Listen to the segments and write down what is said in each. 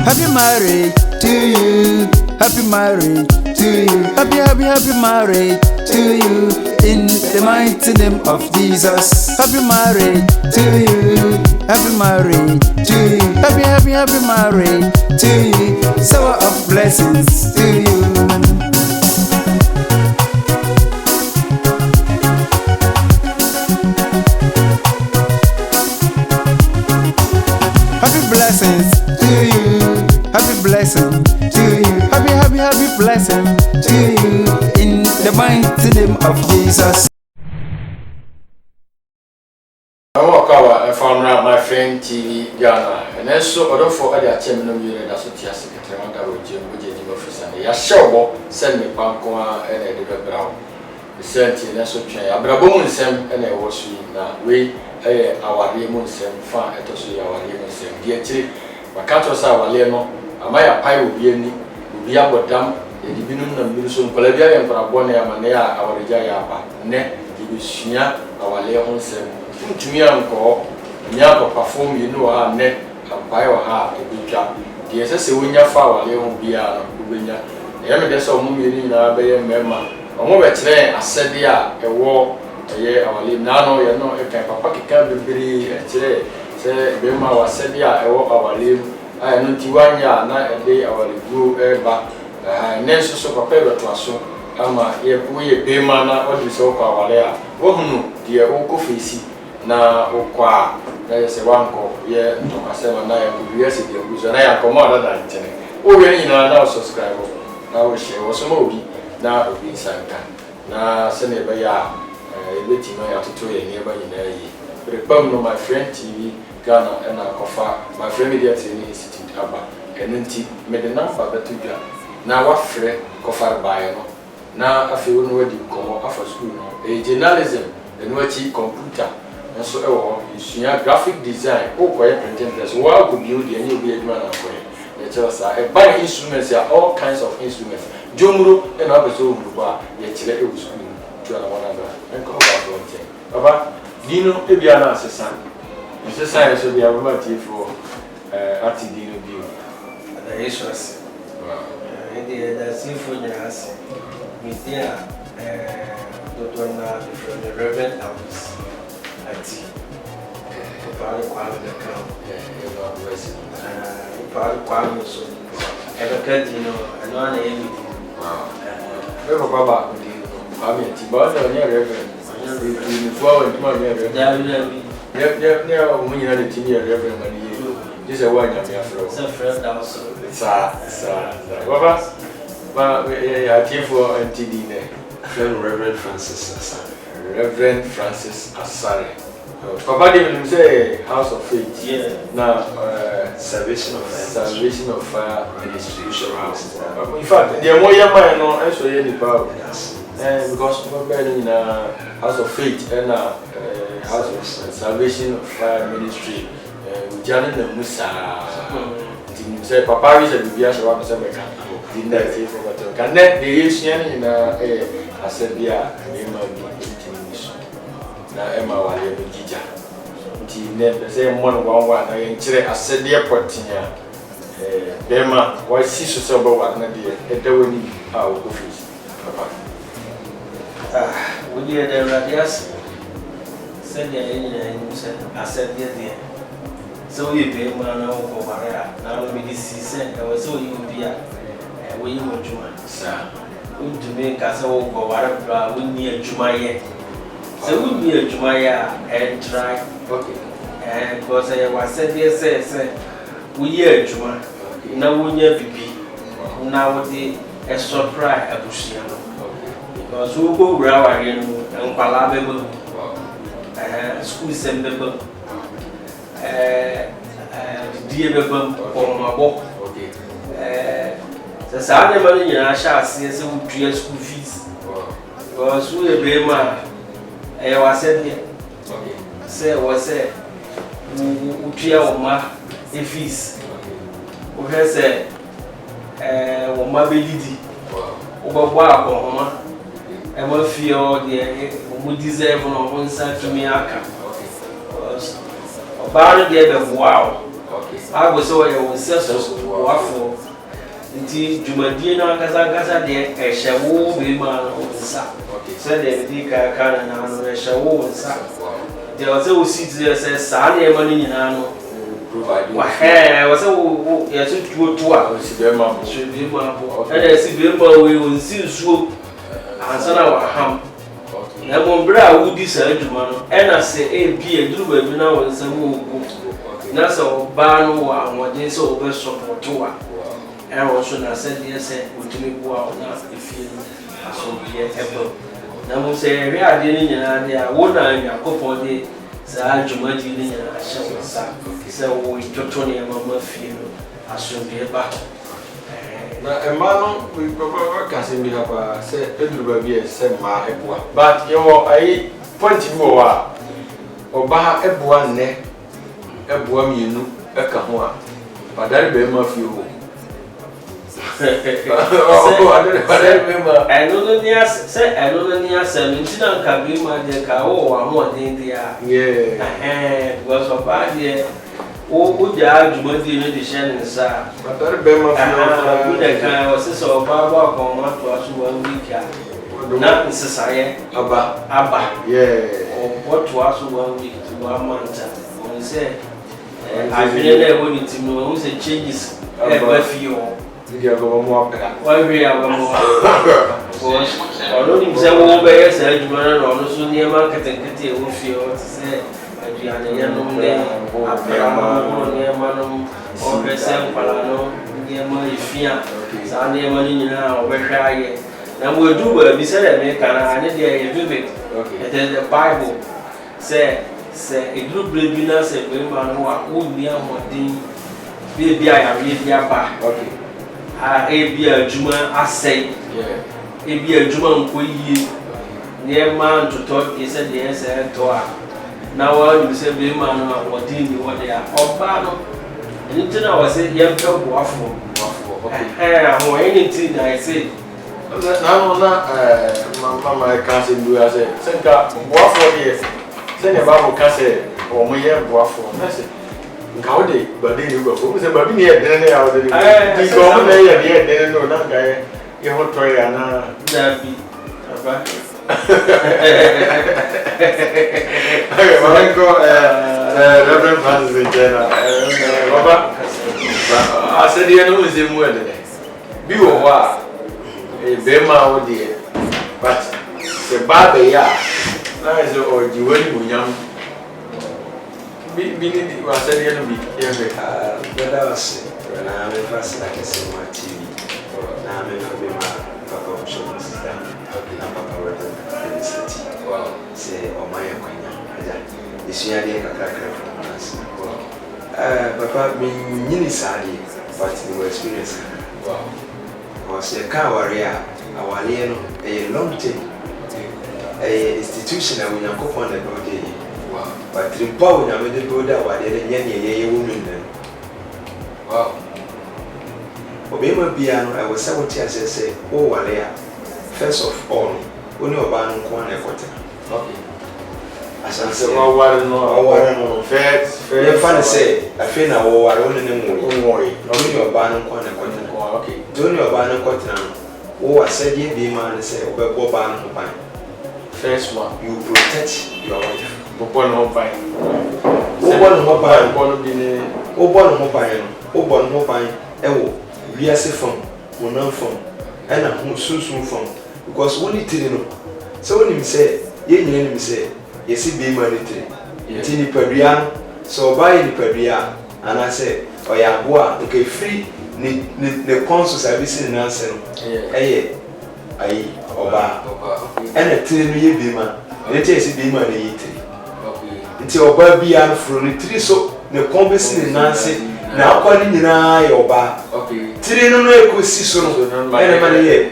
Happy marriage to you. Happy marriage to you. Happy marriage to you. In the mighty name of Jesus. Happy marriage to you. Happy marriage to you. Happy marriage to you. Shower of blessings to you. Happy blessings to you. Happy blessing to you. Happy blessing to you. In the mighty name of Jesus. I walk out from my friend TV Ghana, and then so other for other chairman that's what you secretary under Jim office and they show send me Pankoa and Edward Brown. The sent in Nasso Train, Abrabɔ Nsɛm and I was now we our Nsɛm fan at us our Nsɛm. Dear Chief, my cattle our Leno, a Maya Pie will be any, will be about dam, the Dibinum and Milson, Colabia and Parabone, Manea, our Jayapa, ne, Dibusia, our Leon Nsɛm. To me, uncle, Nyako perform, you know, our neck, and buy or her a big job. The SS when your father, Leon Bia, Ubinia, the evidence of moving in our bay member. A moment today, I said, yeah, a war, a year, our live now, you know, if Papa can be very today. Say, Bema was said, yeah, a war, our live. I know Tiwanya, not a day, our grew air back. I never saw Papa to us. I'm a we Bema, or this over our lair. Wohunu, dear old coffee. Na okwa na yese wanko ye ntokasema na ya kubiese dia kuzo na ya komoda da ntene o we nyina na subscribe na o share wo so obi na obi sanka na se ne be ya ebeti no ya toto ye ne ba nyina yi repam no my friend TV Ghana and akofa my friend media training institute aba enenti me de na fa betudwa na wa frɛ kofar bae no na afi wonu wadi komo afa school no journalism enwachi computer so graphic design printing press wow could build any be adwuma na for you tell us buy instruments are all kinds of instruments jomuro and abeso umruba ye chile e school to na one another and come back on thing baba dino e bia na asesa so bia baba tie for ati dino bio da Jesus da sinfonia as with there Dr. Na from the Reverend House ati pare kwalo de kan pare kwalo so ebekati no ano na yemi baba di ami ti ba na nya reverend ni fo wa ti ma nya reverend ne o mu nyina de ti nya reverend ma ni this is one nya me afro so friend also sa baba ya ti fo NTD ne Reverend Francis Asare. Reverend Francis Asare. Papa David say House of Faith. Yeah. Now Salvation of Fire Ministry. In fact, the more young man no I saw any power. Because in House of Faith and House of Salvation of Fire Ministry. Janet and Musa. Say Papa is a Bibias around the America. Didn't I say for what? Can that the Asian in Asabia na Emma wale no gija nti ne say mo no wan na yen kire asede potia bema wa si so so ba wa na de edawani a wo office papa we dey the radius send ya yen na yen say asede de so we bema na wo ko bare na no be si say e wo so you bia we yi mo juma sa untume ka say wo ko bare bra we ni adwuma ye. So we be a Jumaya and try. Okay. And because I was said, yes, we are Juma. Now we are BB. Now the extra cry a Bushiano. Because we go round and Palabable. School semble. Dear Babum or my walk. Okay. The Saturday morning, I shall see some 3 years school fees. Because we are very much. I was said here. Say, was said, Utia Oma, a feast. Who has said, Oma Belidi, Oba Homa, ever feel the who deserve on answer to me aka. About the wow. I was so I was so waffle. Nti Jumadina Gaza de Eshawo be man on sa. Said the Dika na no Eshawo on sa. There was a seat there says Sally money in ano. Provide was a yes to hours. Should be mambo. And I see Bimbo we will see swoop and son our ham. Na mombra would decide to man and I say a be a do we now and some na so ban wa dey so be support to wa. And also na said yes utimi boa na efie so be ebe. Na mo say we ade ni nyina dey a wo na yakopon dey sa Jumadi ni nyina ahye sa. Se wo itoto ne mama fie no aso be ba. Na emano we papa ka se bi hapa se eduru ba bi se ma eboa. But yo ai point bi wo a oba eboa nne eboa mienu eka ho a badare be ma fie ho. I don't know 17 and can be my dear cow or more than they are. Yeah, because of bad year. Oh, good Jumadi in the Shannon, sir. But that Bema was so Baba come up to us 1 week. Not in society. Abba. Yeah. Or what to us 1 week to 1 month. When say, I've been there when it's no changes ever feel. Why we are more? I don't even say, oh, bear said, you are also near market and kitty will feel to say, Adriana, near Manum, or Bessel Palano, near my Fia, Sunday money now, over shy. Now we'll do what we said, make an idea vivid. It is the Bible. Say, a group breadwinner said, women who are old near Monday, be I read their back. Okay. A Juma assay, a Juma near man to talk is a yes and to now you say, be man or didn't what they are. Oh, Bano, and then I was saying, you have to waffle. Or anything I say. Now, Mamma, I can't say, do I say, send up waffle here. Send a Bible cassette or my waffle. That's it. Gaudy, but then you go home. Say, but we need dinner out of the go there, yeah, then no, that guy, you want to try and that be. I go, Reverend Francis in general. I said, you know, is a more than be a while, a Bema, dear, but the Baba, yeah, that is all you will young. Meaning, was said, you know, but I was when I'm first like I say, my TV. Now I'm from my papa, showing system, and papa, and the city. Wow, say, oh, my acquaintance, is she a day a cracker from us? Papa, me, sadly, but you experience. Wow, was a car warrior, our a long time, a institution, I will not go on the road. But the power of the Buddha, what they are women. Wow. Obama piano, I was 70 as I say, oh, Walea. First of all, only a ban one effort. Okay. As I said, oh, what no, fair, funny say, I feel now, oh, I only know worry. Only your ban one effort. Okay. Don't your ban cotton. Oh, I said, ye be man, say, oh, ban. First one, you protect your wife. Upon no pine. Upon no pine, upon no pine, oh, we are safe from, one non from, and a who soon from, because only Tino. So when him say, ye say, yes, it be money, Tini Padian, so buy the Padia, and I say, oh, yeah, boy, okay, free the consul service in answer, aye, Oba, and a 10 year be man, let us be money. Until baby and from the tree so the conversation Nancy now calling in eye or bar. Okay, Trino no see so no money.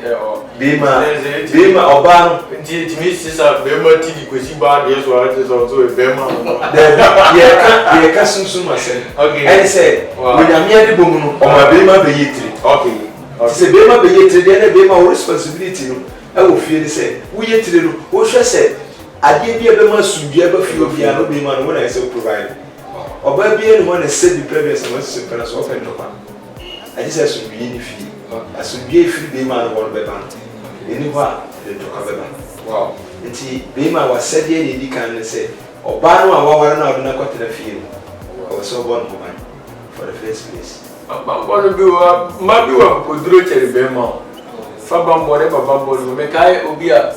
Bema or bar, Mrs. Bema TV, because she bought yes, or it is also a Bema. Yeah, cousin soon myself. Okay, and said, when I'm here the woman or my Bema be tree. Okay, it's a Bema be tree, then a Bema responsibility. will feel the same. We yet to do what she said. I gave you a must be able to feel the other be man when I say provide. Or baby, anyone has said the previous and what's simple as open to one. I just have to be in the field. I should be a free be man one by man. Anywhere than to cover. Wow. Until Bema was said, he can say, or Bano, I want to not got to the field. I was so born woman for the first place. One of you might be a good root Bema. Fabam, whatever bubble, make I obia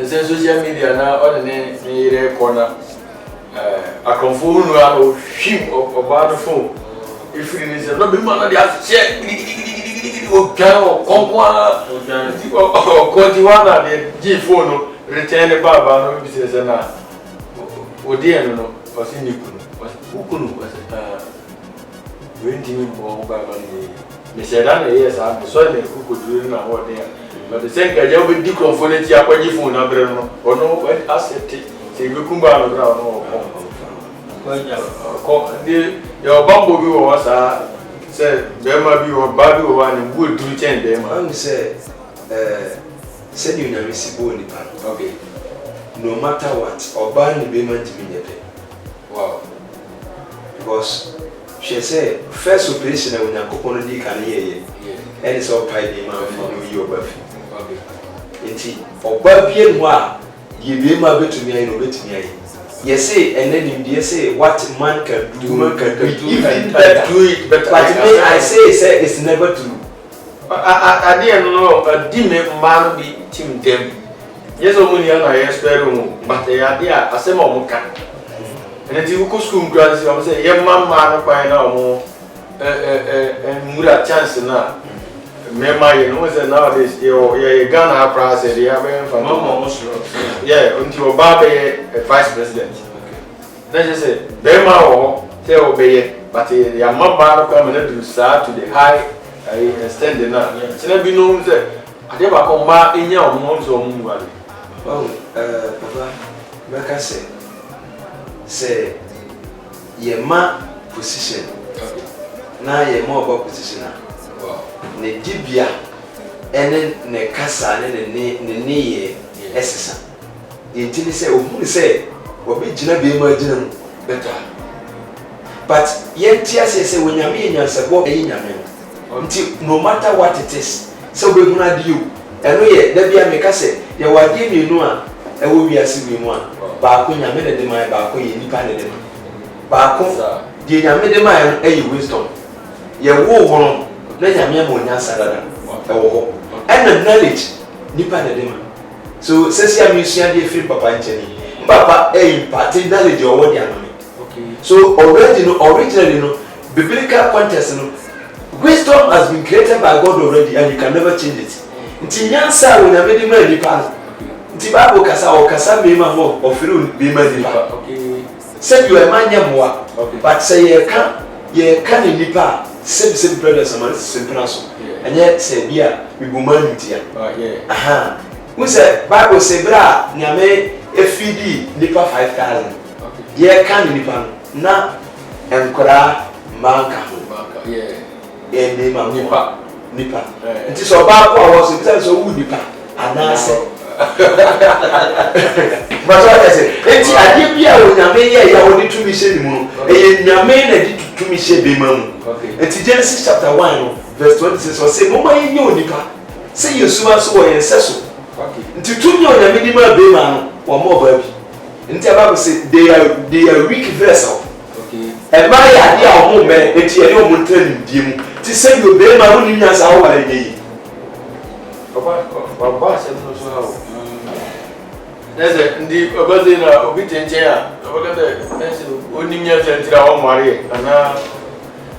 social media now on the corner. A conform or ship of bad phone. If it is not be man, they have checked or Conquana or Contiwana, the G phone, return the Baba, business and Odiano was in Ukunu was renting more Baba. Mr. Dana, yes, I'm sorry who could do it now. But the same guy will be deconfident when you phone or no, when I said it. Kumba no your bumblebee was said Bema be or Baby one and would do change them. I say, send you a recipe. Okay. No matter what, or ban the payment to be wow. Because she said, first operation when you go on the can hear and it's all pie the man from your birthday. Okay. Or Baby and what? Give him a bit to me and obey to me. Yes, say, and then you say what man can do, man can do even better. Do it better. But me, I say it's never true. I didn't know a demon man be team them. Yes, only I expect, but the idea, I say, Moka. And if you go school, graduate, I say, yeah, man, by now more and would have chance now. Remember, you know, nowadays, you're gonna have price, they have until Baba vice president. Then you say, Bema or tell Obey, but they are not bad coming to start to the high extended now. It's never known that I never come back in your months or moon. Oh, Papa, like I say, your ma position. Now you're more about position. Ne dibia ene ne kasa ne ye esesa yentini say ohun say obi gina be ma gina mu better but yentia say wonyame nyansebo eyi nyame nti no matter what it is so be huna di you eno ye da bia me kase ye wade mienu a ewo wiase bi mu a ba ko nyame ne de mai ba ko ye nipa ne de ba ko die nyame de mai eyi wisdom ye wo wono na nyame mo nya sarada ewo ho and knowledge nipa na dem so sesi amisuya dey free papa ncheni papa impart knowledge owo dey anome okay so already no originally no biblical context no wisdom has been created by God already and you can never change it nti nyansa wo na mede ma nipa nti bible kasa o kasa me ma mo ofiru be ma nipa okay say you a man yamwa but say ye ka ni nipa same brothers and sisters and yet say bia we go man ntia aha we say bible say bra nyame efidi nipa 5000 ye kan nipa na enkora manka me ma nipa nti so ba ko awo so so wu nipa anase but what I say enti ade bia wo nyame ye ya wo ni tumi hye ni mu e nyame na di tumi hye be ma mu enti Genesis chapter 1 verse 26 say mama ye nye onipa say yesuma so wo yenseso enti tumi o nyame di ma be ma no wo mo ba bi enti Bible say they are weak vessel e ma ya dia o mo me enti e o mo ntani die mu ti say yo be ma wo ni nyansa wo wale yi Papa said no so how. There's a deep abazina obitentia. Look at the only near Central on Marie. And now,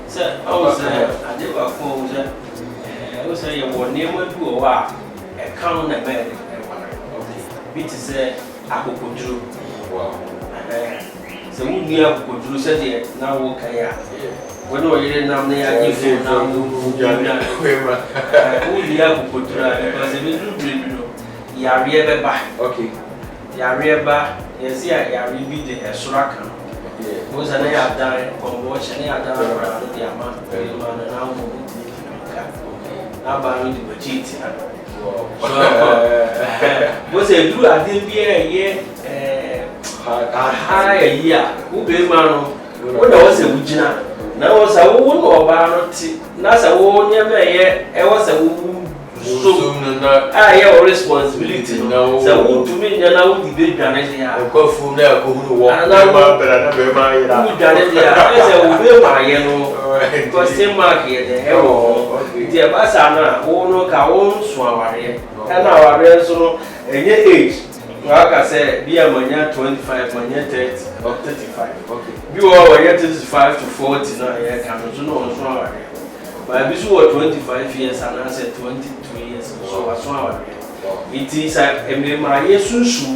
sir, I was I never phone. I was saying, one name would do a while. A count a bed. Okay. Bit to say, I could go through. Wow. So, we have to go through, said now, okay. When we didn't have the idea now, we have to put because if you do, you are really back. Okay. You are really back. Yes, you are really the Surakan. Because I have done conversion, I have done the amount of man and now now by the budget. What's a blue? I didn't be a year. High a year. Who be man? What was a Wujina? Now was a woman or Barnoti. Nasa won your mayor. I was a woman. So, I have responsibility. No, so who to me, and I would be done as I go from there. Who walk, but I never mind. Who done it? I will my yellow. Because him mark here, the hero. The Basana, oh, no, Kaon swam here. And our ransom, and your age. Like I said, be a man 25, man 30, or 35. Okay. You are 35 to 40 now, I can't know. But I was 25 years and I said 22 years, so I saw it. It is a my Jesus,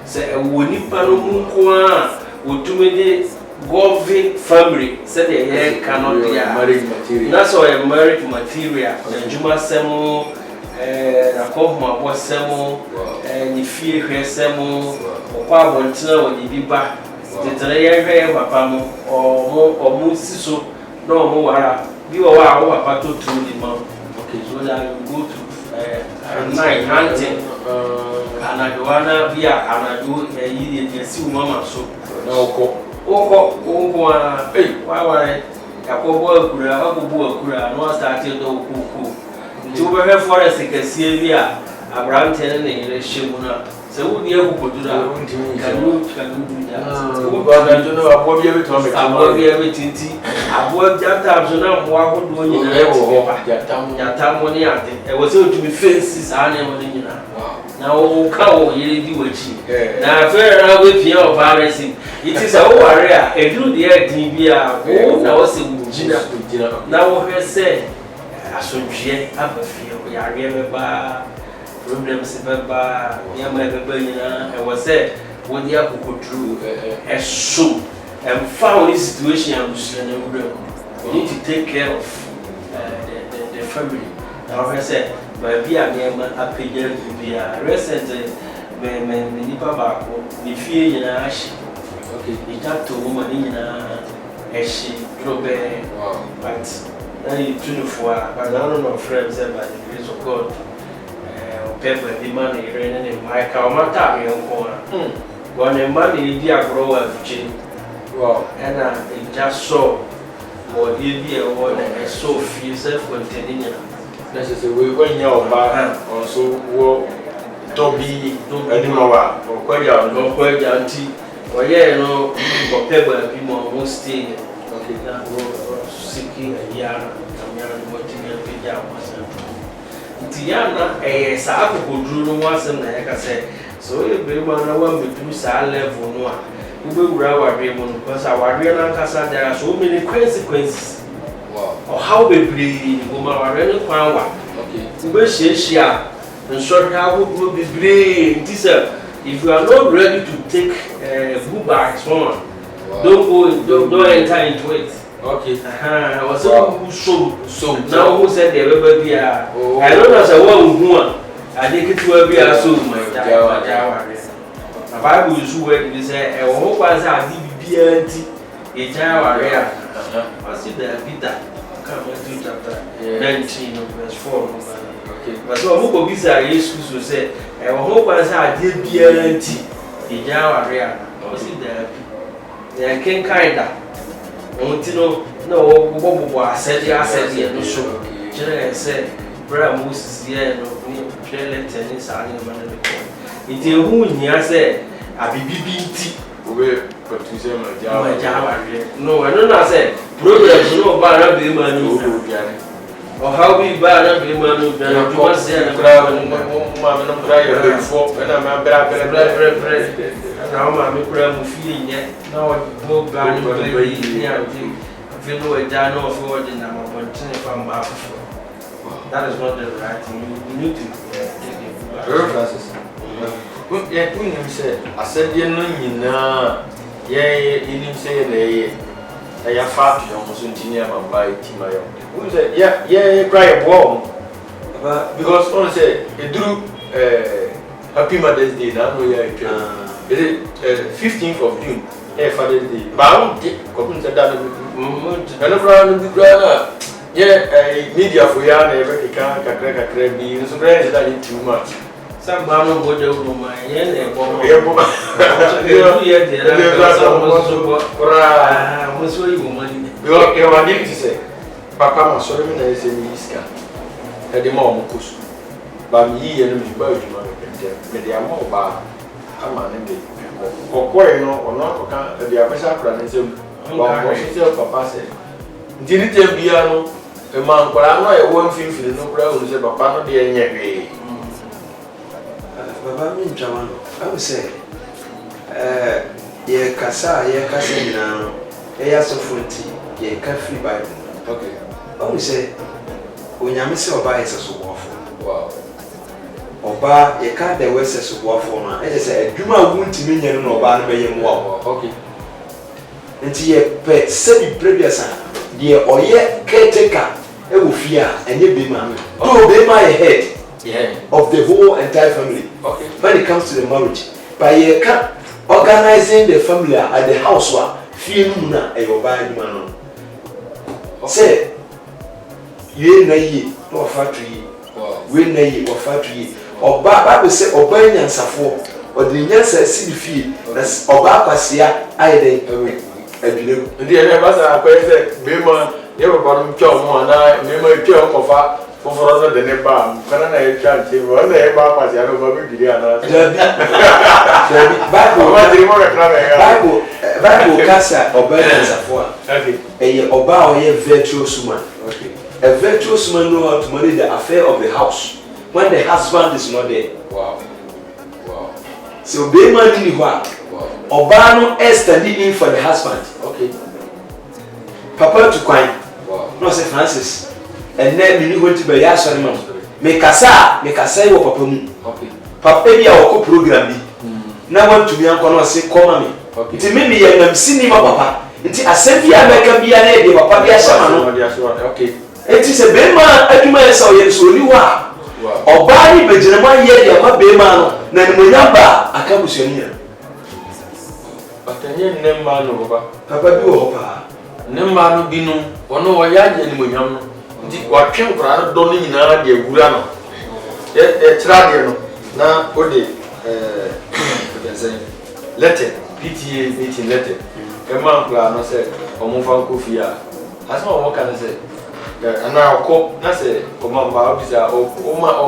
say a winning Panomuqua, would to me the Goving family, said a year cannot be married material. That's why a married material, the Juma Semo, a Kohma was Semo, and if you hear Semo, or Pabontina when you be back, the Tray Pamo, or Musiso, no more. You are our to the mom. Okay, so that you go to night hunting. And I do wanna be and I do a see mama so. No, hey, why? I go Kura, no started no cuckoo. To where forest can see via Abraham Tenant in the Shimuna. So, would you do that? Can you do that? I don't know. I will be able to make everything. I worked that time, so now what would do you that money? I was able to be faces. I never did now. Cow, you do it. Now, fair enough with your balancing. It is a warrior. A good year, DBA. Oh, now was in Gina. Now, we say, I should have a few. We are really problems about Yamabella, and was said, when the apple could do a soup and found this situation. We need to take care of the family. Now, I said, by beer, I pay them to be a resident, Nipa, the fear in a ash. Okay, the got to woman in a she drove but now you 24, but I don't know friends by the grace of God. Pepper the money raining in my car, my time in corner. When the money be a grower of chin. Wow, and I just saw or did be a one and so feel self containing. Necessarily, when you're back, also Toby, anymore, or quite auntie, or yeah, no, or pepper, people almost staying. Okay, now seeking a yarn, I'm young, watching a pijama. Tiana, a sack could do once and like I said, so you bring one hour between Sal level. We will grab our dream because our real Casa, there are so many consequences. Wow, or how we breathe, woman, our real power. Okay, we will share and short how we will be brave. If you are not ready to take a good back, don't enter into it. Okay. I was so now who said they ever be a I don't know as a woman. I think it will be a soon, my the Bible is where it is a hope as a DBNT, a child area. I see the Peter come into chapter 19 of verse 4. Okay, but so who will be Jesus will say, I hope as a DBNT, a child area. I see the king kinda. Montino, no, Bobo said, no, so. General said, Brother Moses, yeah, no, Trailer tennis, I didn't want to call. It's a wound, I said, I be BBT. But to say my Java. No, I don't know, I said, programs, no, Barra be man, or how we Barra be man, you must say, and I'm trying before, and I'm a bread. Now, I'm a program feeling yet. Now, I go back to if you know a dino forward in our continue from that is not the right thing. You need to take it. Yeah, when said, I said, you know, yeah, say, I have fat almost engineer my bike. Who said, yeah, cry a bomb. Because one said, it drew Happy Mother's Day, now we are. Is it 15th of June? Father's Day. Bound, Coppin said that. And a brown media for ya na ebe kakra bi nso brand that is too much. Some man go dey room my yen e bo. You are going to say, Papa, I'm sorry, I say, Miska. I did more Mukus. But me and me, but you know, they are more bar. I'm an enemy. Or no, or not, the Abasa Cranism. Papa said, didn't tell Biano, a man, but I'm not a one thing for the no crowd who said, Papa, no, dear, yet. Baba, I would say, ye Casa, ye Casina, a so funty, ye free Bible. Okay. I would say, when you miss your buy is a swafo. Wow. Oba, ye can't the West as a swafo. It is a Juma wound to me and no ban by him. Okay. Until ye pet semi previous, dear or ye caretaker, it will fear and ye be man. Oh, be my head. Yeah. Of the whole entire family. Okay. When it comes to the marriage, by ye can't organizing the family at the house, fear Muna and your buying man. Say, you nay or factory, we nay or factory, or Bible say, or buying and Safo, or the Yansa see the fee, that's Obaquasia, I did a dear Master, I said, Bima, you have a bottom job one night, Bima, job of for other than a bar. Can I can't say one day about my Bible, Casa, or Buying Safo. A Oba or a virtuous woman. Okay. A virtuous woman know how to manage the affair of the house when the husband is not there. Wow. Wow. So be man in the work. Wow. Oba no standing in for the husband. Okay. Papa to coin. Wow. No say Francis. And then me go to be ya sorry man. Me kasa wo papa mu. Okay. Papa bi a wo program bi. Na want to be an kono say come me. Okay. It me ye nam sinima papa. Nti asɛm bia mɛka bia na ɛde papa bia hyɛma no. Okay. Enti sɛ bɛma adwuma yɛ sɛ ɔyɛ so ni wa. Ɔbaa ni bɛgyina ma yɛ de ma bɛma no na ne munya ba aka busuani ya. Batanye ne ma no baba. Papa bi wɔ hɔ pa. Ne ma no bi no ɔno ɔyɛ agye ne munyam no. Nti watwe nkora no dɔ no nyinaa de agura no. Ɛkyerɛ de no na ode letter PTA meeting letter. Emma Clan said, Omofa Kofia. As my work can say, and now cook, I say, Oma Babisa, or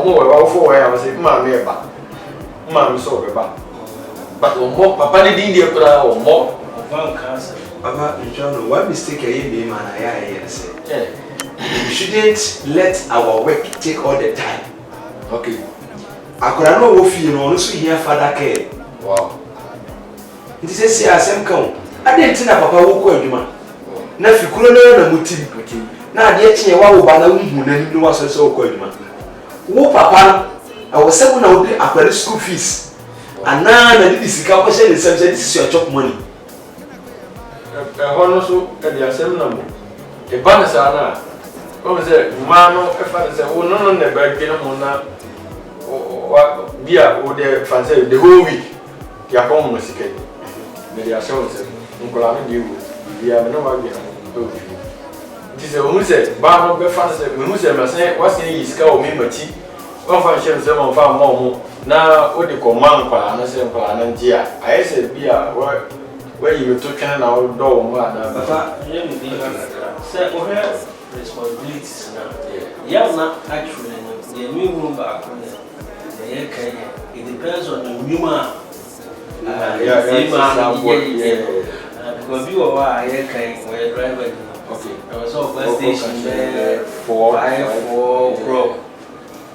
more for where I was saying, Mamma, Mamma, so but more Papa did India or more of cancer. Papa, John, one mistake I made, man, I say. We shouldn't let our work take all the time. Okay. I could not know if you know, also hear father care. Wow. This is a same count. I didn't think Papa would call you, man. Now, if you couldn't learn a motive, now the etching a while by the woman and was so called, man. Oh, Papa, I was 7 hours after the school fees. And now I did this calculation and said, this is your top money. Also, at the assembly number. A banner, come say, Mano, if I say, oh, no, never get on now. What beer or the fancy the whole week. Your home was sick. They are so. Nkolame di wo bia me no ma bia o fi ti se o se ba no be fa se me se me se wa se yi ska o me mati wa fa hye se mo fa mo na o de ko man kwa na se kwa na ntia aye se bia wa yi to twan na o do mo ada papa ye me bi se o he responsibilities na ya na actually no the me hu ba ko ne ye kan it depends on the human because you are a driver. Okay. I was on bus station there 4 pro.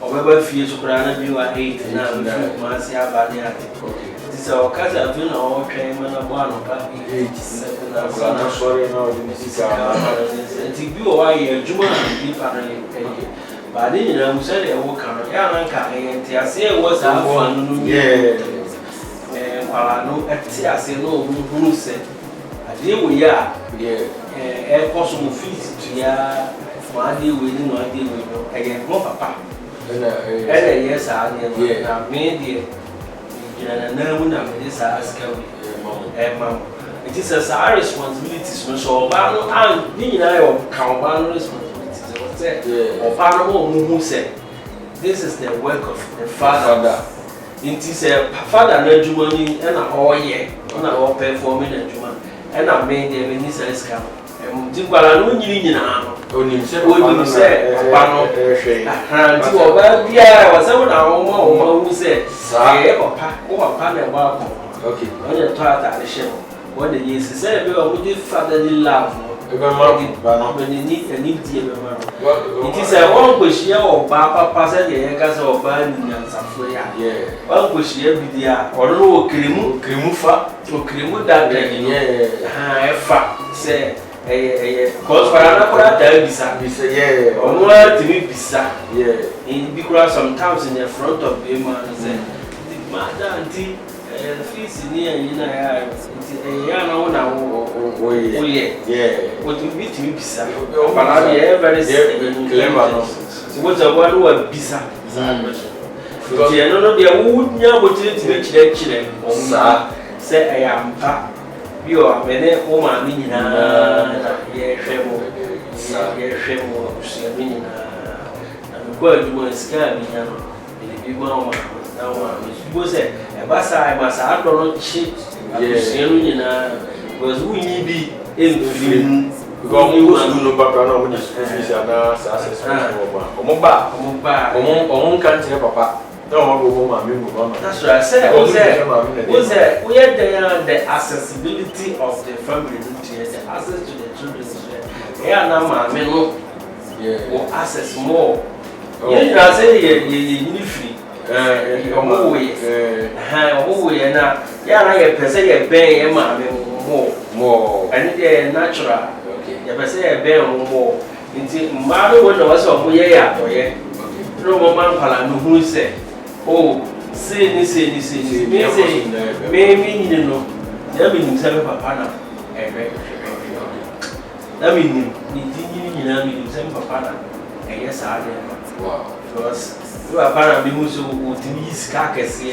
Or few to Grana, you are 8 now. Marcia Badia. Okay. This is our cousin, you know, came and a one of 8. Sorry, no, and to you are a Juma and be but then you know, said I walk on a and I say, what's our fun? Yeah. No, I say no, who said, I deal with ya, air possible fees to ya, my deal with you, I deal with you, again, more papa. And yes, I made it. And then when I'm this, I ask Mamma. It is a responsibility, so, and you know, count responsibilities. say oba no mo say this is the work of the father. Inti say father na adwuma ni na oye na o perform na adwuma na me dey me ni say ska ti kwala no nyina no onim se papa no ti oba bia wa se na o mo say papa na ba ko okay onye to ata le she what the yes say be o di fatherly love but ni di e be ma it is a one question o ba papa say dey ka say o ba ni nyansafo ya one question bi dia o no okrimu fa okrimu da e fa say cause for an akora da bisa o mo atimi bisa in because sometimes in the front of the man say the mother auntie fees ni yina ya na wona wo ye what to be to bisa para be very clever no so what the one wa bisa because you no be wo nya botire ti be kire o sa say I am pa bi o amene o ma mi nyina ye hwe mo usia mi nyina na ko adwo ska mi nya no bi ma o ma na wa mi say basa adoro chi abusienu nyina because we need be in because we was no papa na we school fees na success omo kan tire papa na omo go mama me mama that's right say we had the accessibility of the family the access to the children yeah na mama no or access more you know say you free omo we na ya na ye pese ye ben ye ma me mo and the natural ye pese ye ben mo nti mma no wo na wase omo ye ya to ye no mo man pala no hu se oh say ni me ni no ya me ni se papa na na me ni di na me ni se papa na e ye sa de wow because you are para me who so utimi iska kese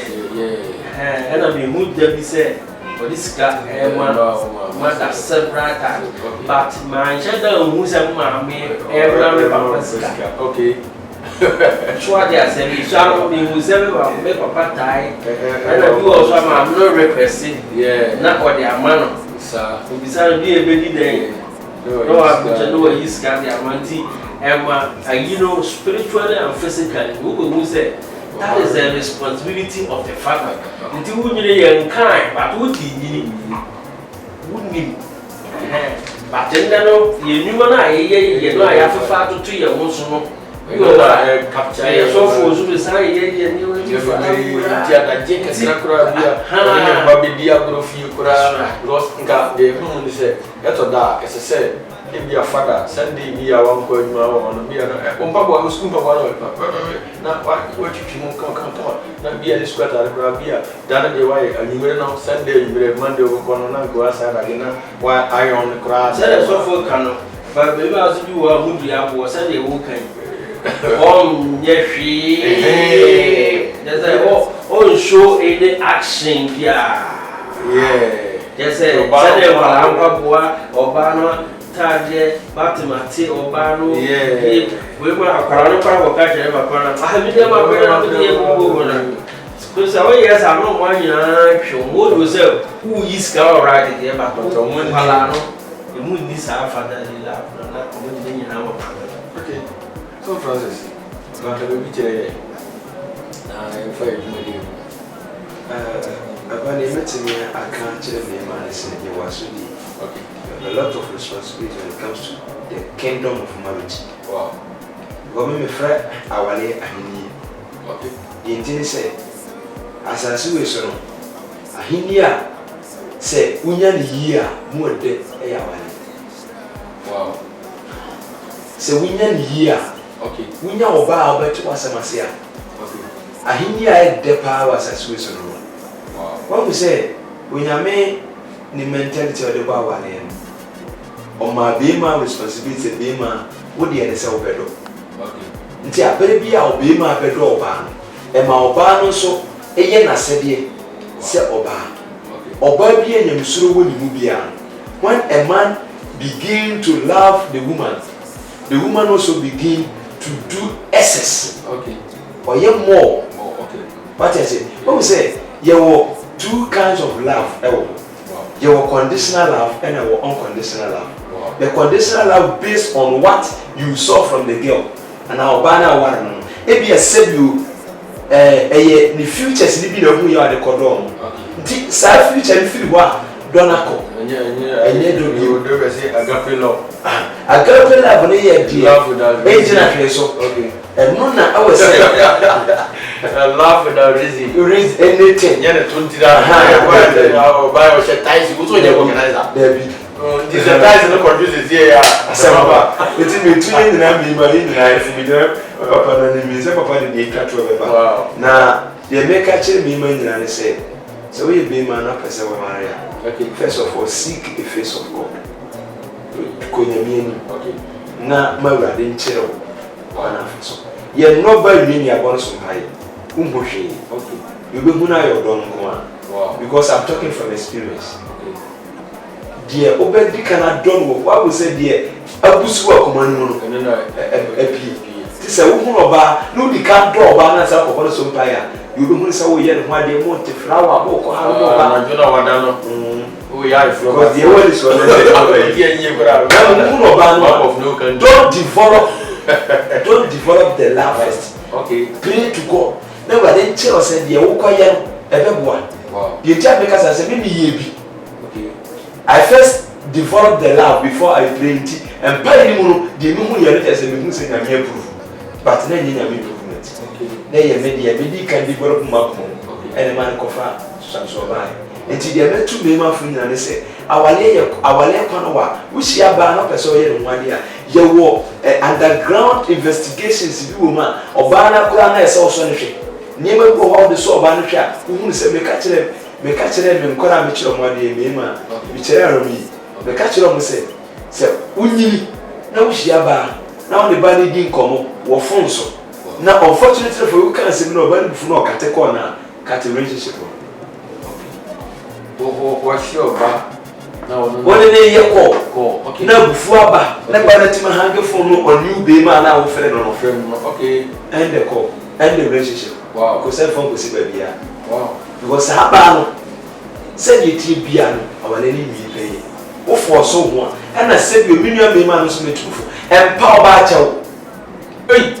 and I mean who dey be say for this car one that several times but my shadow who say ma me every papa ska okay sure they say me so me who say me papa tie and I do also ma no request na for their man sir we decide be a baby day no I put no iska their manti you know, spiritually and physically, who say that is the responsibility of the father. Until we are kind, but who did you but then, you know, I have to far to 3 years. You are captured so for suicide. If your father Sunday be a one point on be an papa was school not what you come not be a squat at Rabia, done the way, and you will know Sunday, you will Monday over on go outside again. Why I on the crowd? That's so for Cano, but the last you are who you have was Sunday walking. Oh, yes, there's a show any action, yeah. There's a Sunday Obama. Target, Batimati, Obano, we were a Parano catcher, I mean, because yes, I know one action. What was who is our right here, but one Palano, the moon is our father, not committing in our okay. So, Francis, not a bit today. I'm afraid you. About the meeting, I can't tell me, man, said you was okay. A lot of responsibility when it comes to the kingdom of marriage. Wow. Women fret our lay and okay. The intent say, as I see so, a Hindia say, Unyan year more dead a away. Wow. Say, Unyan year, okay. Unya oba bet was a masia. Okay. A Hindia de power as I see so. Wow. What we say, when you may the mentality of the power name. On my bema responsibility bema what the NSA bedo. Okay. Nti abere bia obema bedo oba no. E ma oba no so eye na sede se oba. Okay. Oba bia nyamsuro woni mu bia. When a man begin to love the woman, the woman also begin to do excess. Okay. Or yet more. Oh, okay. What I say? When we say there were two kinds of love. Wow. There were conditional love and there were unconditional love. Wow. The conditional love based on what you saw from the girl. And now bana one. If you said you the futures ni bi na hu you are the cordon. The side future feel what donako. And you do say agape love. Agape love no ye die. Love without reason. Okay. And no na I was saying love without reason. You raise anything. Yeah, 20 that buy or share ties. Go to your organizer. David. This ties no confuses here. Asaba. It's me tuni na me ma ni na if me there papa na me say papa dey twa to beba. Wow. Na the make actually me ma nyina say so we be man na person we marry. Okay. First of all, seek the face of God. Okay. Na mawra de nkyere wo. Wana faso. Ye no ba wi ni abon so hai. Umbohwe. Okay. You be guna your don ko. Wow. Because I'm talking from experience. Dear obedi kana don wo. What we say dear abusu akoma nu no. Epi. Ti say wo hu oba, no di kan do oba na sa kokoro so mpaya. You be hu say wo ye no ade mo te flower bo ko ha oba. Na jona wada no. Oh yeah, because the world is one don't develop the love first. Okay. Pray to God. Never then tell us the Okoyan everyone. Wow. You tell me because I said maybe ye. Okay. I first develop the love before I pray it. And pray the moon you as a moon saying I'm here proof. But then you have improvement. Okay. Then you maybe can develop more and a man cover some survive. Enti de metu mema fu nyina ne se awale kwano wa wusi aba na pese oye no wade a ye wo underground investigations bi wo ma oba na kura na ese oso ne hwe niema bi wo de so oba ne hwe a hu se me ka kire me nkora me kire mo ade mema me kire aromi me ka kire mo se unyini na wusi aba na wo de ba ne di nkomo wo fonso na unfortunately for you can say no oba ne fu na okate ko na cat relationship. What's your bar? No, what did they call? Okay. No, before ba. Na ba na tima hang phone on new be man na wo friend no friend. Okay. End the call. End the relationship. Wow. Because cell phone go see baby ya. Wow. Because ha ba no. Said you ti bia no, awale ni mi pay. Wo for so ho. And na said you minua be man so metufu. Empower ba cha wo. Ei.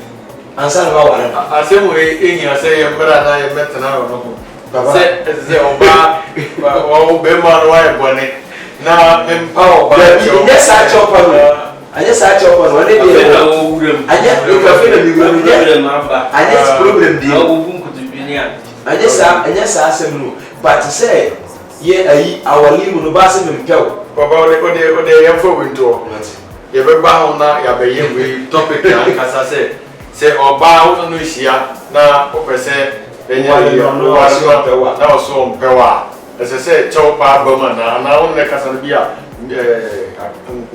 Ansa na ba wala. Asem we enyi ase ye mbra na ye metana no. Say oba o be man wa ebone na empower ba yes I chop on anya sa chop on one dey anya you can feel the problem anya problem dey anya sa asem no but say ye ayi awali mu no ba se mempew baba o de ye fo winto ye be ba ho na ya be ye we topic na kasa say oba ho no hia na o pese na oso mpewa ese chew pa bama na won ne kasa bi a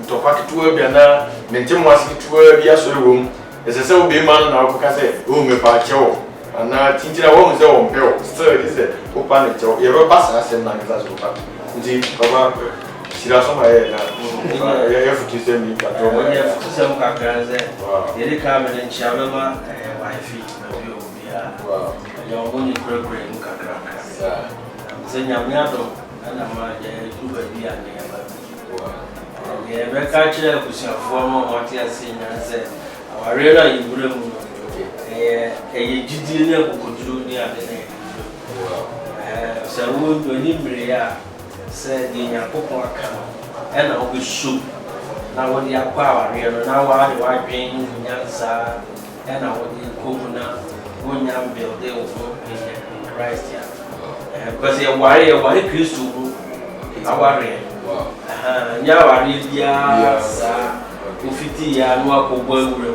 to pakitu bia na mentim wasikitu bia so rewom ese obi man na ko kasa o me pa chew na tinjira wo se o mpewo still ise o pa ne chew ye ro pasa se na kasa so pa ndi baba sira so ma ye na ye futu se mi pa to ye futu se mo kakra ze ye de ka me ne nchia mama wifi na bi o bia wow ya woni kure nkakra sa senya miado ana ma ya tuba bia ne ba wow ye be ka kire kusiafo mo hote asenya se aware na yibure mu ye jidi ne kokoduru ni ade ne wow sa wo ni mbre ya se di nyakopon aka no ena wo be su na wo di akwa aware no na wa de wa dwen nyansa ena wo di komuna wonya build in Christ ya because you worry Christ who aware wow nya worry dia sa ofiti ya no akogbo ewure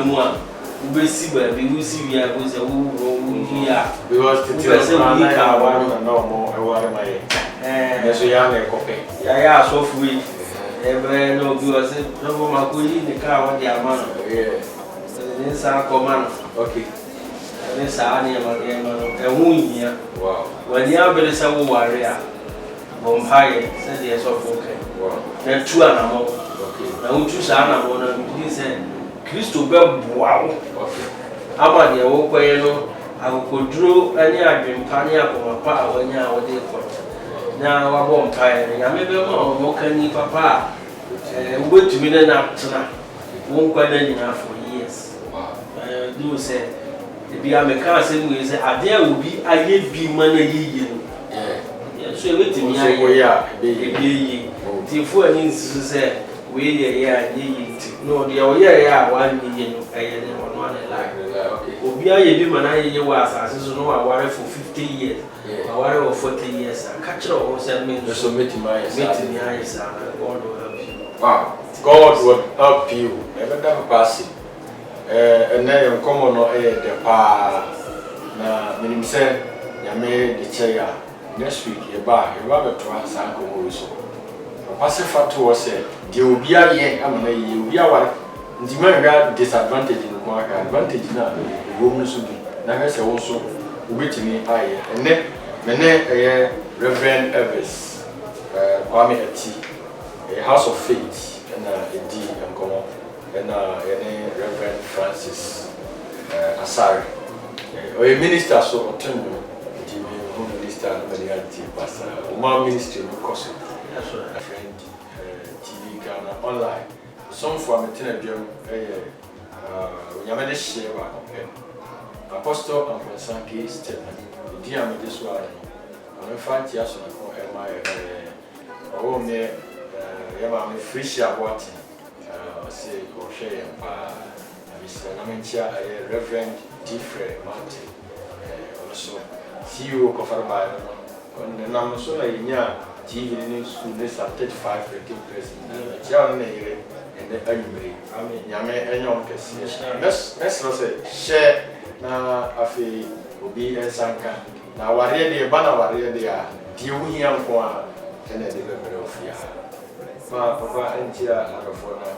mu a ubesi ba bi usi wi a go se wo ya because titi na ka wa no mo eware mai so ya na ekope ya so fuwe ebe no bi o se no ma ko yi ni ka wa dia ma no Nsa command. Okay. Nsa ani ma ehunhia. Wow. Wani abele sa wo ware a. Bompaye se de so foke. Wow. Na tu anamo. na wotu saa na mo na bi say Kristo be boa wo ama de wo koye no akokoduro ani adwempa ne akomapa a wanya a wode ko na wabo mpae na me be mo kani papa wobetumi na tena wo nkwada nyina for years do say bi ameka asem we say ade a obi aye bi mana yiye no so ebetumi aye ebi tifo ani nsu say we ye aye no de o ye ya wan yiye no aye ne ono ana like obi aye bi mana yiye wa asase so no aware for 50 years aware for 40 years catch o say me so metimi aye sa God will help you. Wow, God will help you. Ebeda papa ene nkomo no de pa na minim se nyame de cheya next week e ba beto asa nkomo so papa se fato wo se de obi aye amana yi obi aware ndima nga disadvantage no ko aka advantage na wo mu so bi na he se wo so obetimi aye ene mene Reverend Evans Kwame Ati House of Faith and edi nkomo and Reverend Francis Asare. A minister so attend the minister and pastor. Uma ministry no cost. That's right. Friend TV Ghana online. Some for me tena biam nyamede share wa Apostle and Fransanke Stephen. Di am this one. I'm fight ya so ko my me yama me free share what say go share pa Mr. Namentia Reverend Diffre Martin also CEO Kofarba on the number so na nya TV news school this 35 rating president ya na yire and the ayumre amen nyame enyom kese let's not say share na afi obi ensanka na ware de ba na ware de a di wuhia nko a ene de bebere ofia ma papa entia arofo na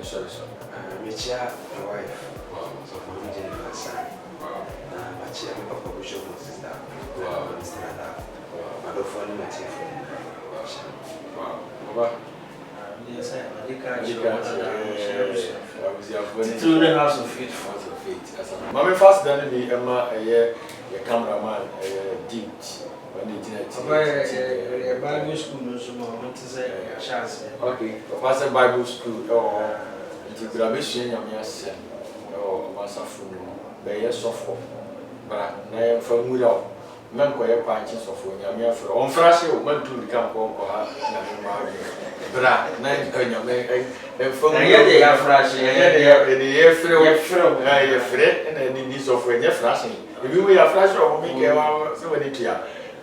sorry Micha, my wife, so for me, my son, my chair, my papa, which was sister, my love for my chief. Wow, yes, I can't through the house of faith. Mammy first done be a year, a cameraman, a deep when they did Bible school, so I want to say a chance. Okay, Pastor Bible school or graduation yamiase o masafunu be ye sofo bra na ye famura men ko ye kwanchi sofo nyame afro on frase o man tu kan ko ha na me ma bra na nyame famura ye de ya frase ye fre na ni sofo ye frase e bi we ya frase o mi ke wa se woni tia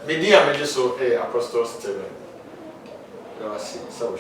me dia me so Apostle Stephen. Gracias, so